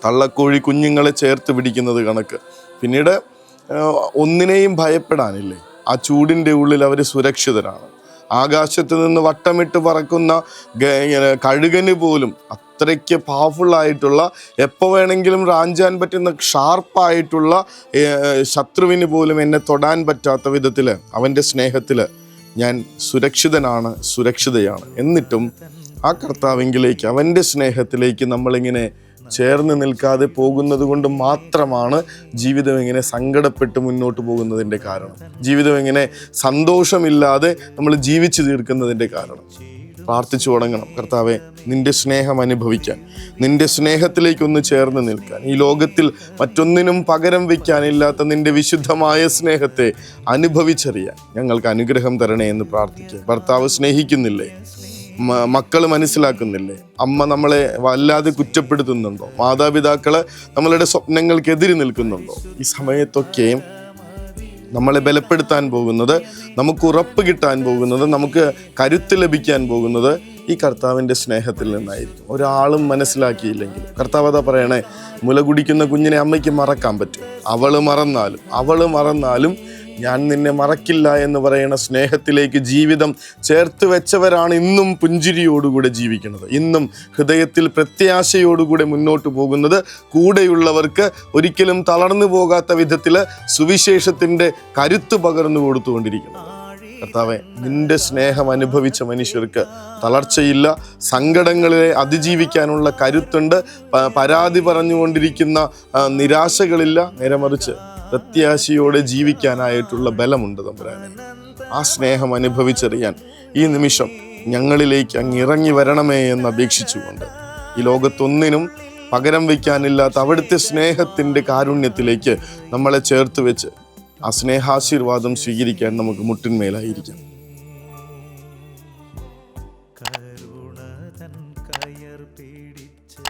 തള്ളക്കോഴി കുഞ്ഞുങ്ങളെ ചേർത്ത് പിടിക്കുന്നത് കണക്ക്. പിന്നീട് ഒന്നിനെയും ഭയപ്പെടാനില്ലേ, ആ ചൂടിൻ്റെ ഉള്ളിൽ അവർ സുരക്ഷിതരാണ്. ആകാശത്ത് നിന്ന് വട്ടമിട്ട് പറക്കുന്ന കഴുകന് പോലും അത്രയ്ക്ക് പവർഫുള്ളായിട്ടുള്ള, എപ്പോൾ വേണമെങ്കിലും റാഞ്ചാൻ പറ്റുന്ന ഷാർപ്പായിട്ടുള്ള ശത്രുവിന് പോലും എന്നെ തൊടാൻ പറ്റാത്ത വിധത്തിൽ അവൻ്റെ സ്നേഹത്തിൽ ഞാൻ സുരക്ഷിതനാണ്, സുരക്ഷിതയാണ്. എന്നിട്ടും ആ കർത്താവിങ്കിലേക്ക്, അവൻ്റെ സ്നേഹത്തിലേക്ക് നമ്മളിങ്ങനെ ചേർന്ന് നിൽക്കാതെ പോകുന്നത് കൊണ്ട് മാത്രമാണ് ജീവിതം ഇങ്ങനെ സങ്കടപ്പെട്ട് മുന്നോട്ട് പോകുന്നതിൻ്റെ കാരണം, ജീവിതം ഇങ്ങനെ സന്തോഷമില്ലാതെ നമ്മൾ ജീവിച്ചു തീർക്കുന്നതിൻ്റെ കാരണം. പ്രാർത്ഥിച്ചു തുടങ്ങണം, കർത്താവെ നിൻ്റെ സ്നേഹം അനുഭവിക്കാൻ, നിൻ്റെ സ്നേഹത്തിലേക്കൊന്ന് ചേർന്ന് നിൽക്കാൻ, ഈ ലോകത്തിൽ മറ്റൊന്നിനും പകരം വയ്ക്കാനില്ലാത്ത നിൻ്റെ വിശുദ്ധമായ സ്നേഹത്തെ അനുഭവിച്ചറിയാൻ ഞങ്ങൾക്ക് അനുഗ്രഹം തരണേ എന്ന് പ്രാർത്ഥിക്കുക. ഭർത്താവ് സ്നേഹിക്കുന്നില്ലേ? മക്കൾ മനസ്സിലാക്കുന്നില്ലേ? അമ്മ നമ്മളെ വല്ലാതെ കുറ്റപ്പെടുത്തുന്നുണ്ടോ? മാതാപിതാക്കള് നമ്മളുടെ സ്വപ്നങ്ങൾക്കെതിരെ നിൽക്കുന്നുണ്ടോ? ഈ സമയത്തൊക്കെയും നമ്മളെ ബലപ്പെടുത്താൻ പോകുന്നത്, നമുക്ക് ഉറപ്പ് കിട്ടാൻ പോകുന്നത്, നമുക്ക് കരുത്ത് ലഭിക്കാൻ പോകുന്നത് ഈ കർത്താവിൻ്റെ സ്നേഹത്തിൽ നിന്നായിരിക്കും. ഒരാളും മനസ്സിലാക്കിയില്ലെങ്കിൽ, കർത്താവ് അതാ പറയണേ, മുല കുടിക്കുന്ന കുഞ്ഞിനെ അമ്മയ്ക്ക് മറക്കാൻ പറ്റും. അവള് മറന്നാലും ഞാൻ നിന്നെ മറക്കില്ല എന്ന് പറയുന്ന സ്നേഹത്തിലേക്ക് ജീവിതം ചേർത്ത് വെച്ചവരാണ് ഇന്നും പുഞ്ചിരിയോടുകൂടെ ജീവിക്കുന്നത്, ഇന്നും ഹൃദയത്തിൽ പ്രത്യാശയോടുകൂടെ മുന്നോട്ട് പോകുന്നത്. കൂടെയുള്ളവർക്ക് ഒരിക്കലും തളർന്നു പോകാത്ത വിധത്തിൽ സുവിശേഷത്തിൻ്റെ കരുത്ത് പകർന്നു കൊടുത്തുകൊണ്ടിരിക്കുന്നത്. കർത്താവെ, നിന്റെ സ്നേഹം അനുഭവിച്ച മനുഷ്യർക്ക് തളർച്ചയില്ല, സങ്കടങ്ങളെ അതിജീവിക്കാനുള്ള കരുത്തുണ്ട്, പരാതി പറഞ്ഞുകൊണ്ടിരിക്കുന്ന നിരാശകളില്ല, നേരെ മറിച്ച് പ്രത്യാശയോടെ ജീവിക്കാനായിട്ടുള്ള ബലമുണ്ട് തമ്പുരാനെ. ആ സ്നേഹം അനുഭവിച്ചറിയാൻ ഈ നിമിഷം ഞങ്ങളിലേക്ക് അങ്ങ് ഇറങ്ങി വരണമേ എന്ന് അപേക്ഷിച്ചുകൊണ്ട്, ഈ ലോകത്തൊന്നിനും പകരം വയ്ക്കാനില്ലാത്ത അവിടുത്തെ സ്നേഹത്തിൻ്റെ കാരുണ്യത്തിലേക്ക് നമ്മളെ ചേർത്ത് വെച്ച് ആ സ്നേഹാശീർവാദം സ്വീകരിക്കാൻ നമുക്ക് മുട്ടിന്മേലായിരിക്കാം. കരുണതൻ കയർ പിടിച്ച്